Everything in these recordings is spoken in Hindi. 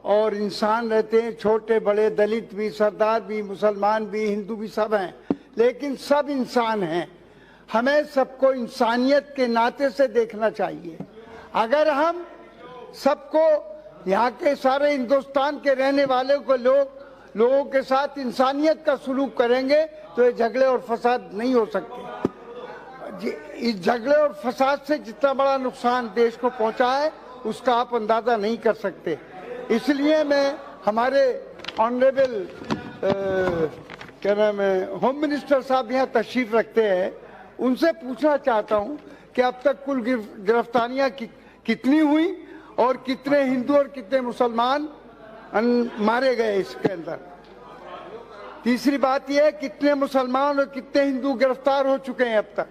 और इंसान रहते हैं, छोटे बड़े, दलित भी, सरदार भी, मुसलमान भी, हिंदू भी, सब हैं, लेकिन सब इंसान हैं। हमें सबको इंसानियत के नाते से देखना चाहिए। अगर हम सबको, यहाँ के सारे हिंदुस्तान के रहने वाले को लोगों के साथ इंसानियत का सलूक करेंगे तो ये झगड़े और फसाद नहीं हो सकते। इस झगड़े और फसाद से जितना बड़ा नुकसान देश को पहुंचा है उसका आप अंदाजा नहीं कर सकते। इसलिए मैं हमारे ऑनरेबल क्या नाम है, होम मिनिस्टर साहब यहाँ तशरीफ रखते हैं, उनसे पूछना चाहता हूँ कि अब तक कुल गिरफ्तारियां कितनी हुई और कितने हिंदू और कितने मुसलमान मारे गए इसके अंदर। तीसरी बात यह है कितने मुसलमान और कितने हिंदू गिरफ्तार हो चुके हैं अब तक,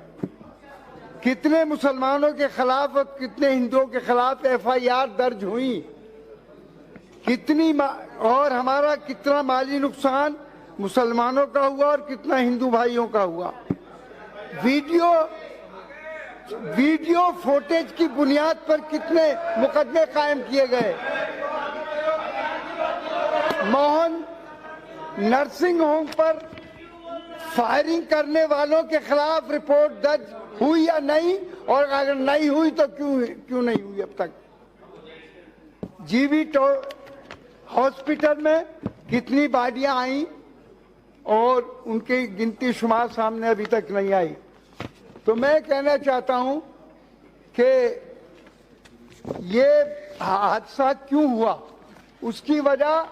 कितने मुसलमानों के खिलाफ और कितने हिंदुओं के खिलाफ FIR दर्ज हुई, कितनी और हमारा कितना माली नुकसान मुसलमानों का हुआ और कितना हिंदू भाइयों का हुआ। वीडियो फुटेज की बुनियाद पर कितने मुकदमे कायम किए गए। मोहन नर्सिंग होम पर फायरिंग करने वालों के खिलाफ रिपोर्ट दर्ज हुई या नहीं, और अगर नहीं हुई तो क्यों नहीं हुई अब तक। जीबी हॉस्पिटल में कितनी बॉडियां आई और उनकी गिनती शुमार सामने अभी तक नहीं आई। तो मैं कहना चाहता हूं कि ये हादसा क्यों हुआ, उसकी वजह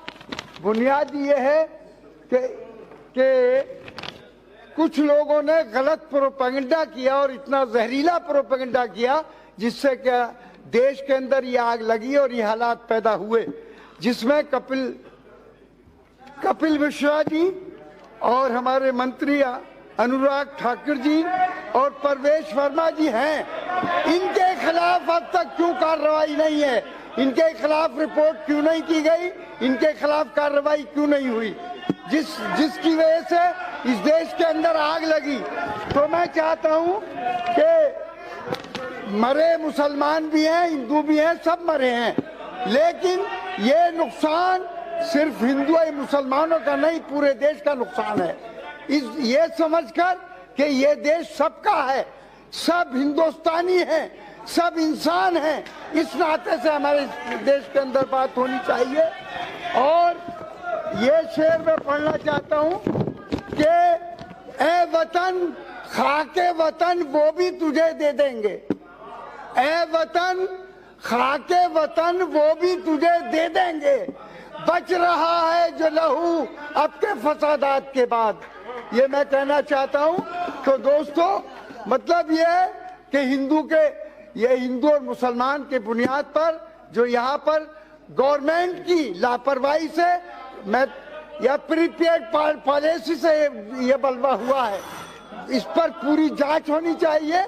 बुनियादी ये है कि कुछ लोगों ने गलत प्रोपेगेंडा किया और इतना जहरीला प्रोपेगेंडा किया जिससे क्या देश के अंदर ये आग लगी और ये हालात पैदा हुए, जिसमें कपिल मिश्रा जी और हमारे मंत्री अनुराग ठाकुर जी और परवेश वर्मा जी हैं। इनके खिलाफ अब तक क्यों कार्रवाई नहीं है, इनके खिलाफ रिपोर्ट क्यों नहीं की गई, इनके खिलाफ कार्रवाई क्यों नहीं हुई, जिसकी वजह से इस देश के अंदर आग लगी। तो मैं चाहता हूं कि मरे मुसलमान भी हैं, हिंदू भी हैं, सब मरे हैं, लेकिन ये नुकसान सिर्फ हिंदू और मुसलमानों का नहीं, पूरे देश का नुकसान है। ये समझकर कि ये देश सबका है, सब हिंदुस्तानी हैं, सब इंसान हैं, इस नाते से हमारे देश के अंदर बात होनी चाहिए। और ये शेर मैं पढ़ना चाहता हूं कि ए वतन खाके वतन वो भी तुझे दे देंगे, ए वतन खाके वतन वो भी तुझे दे देंगे, बच रहा है जो लहू अब के फसादात के बाद। ये मैं कहना चाहता हूं। तो दोस्तों, मतलब ये है कि हिंदू और मुसलमान के बुनियाद पर जो यहाँ पर गवर्नमेंट की लापरवाही से या प्रीपेड पॉलिसी से ये बलवा हुआ है, इस पर पूरी जांच होनी चाहिए।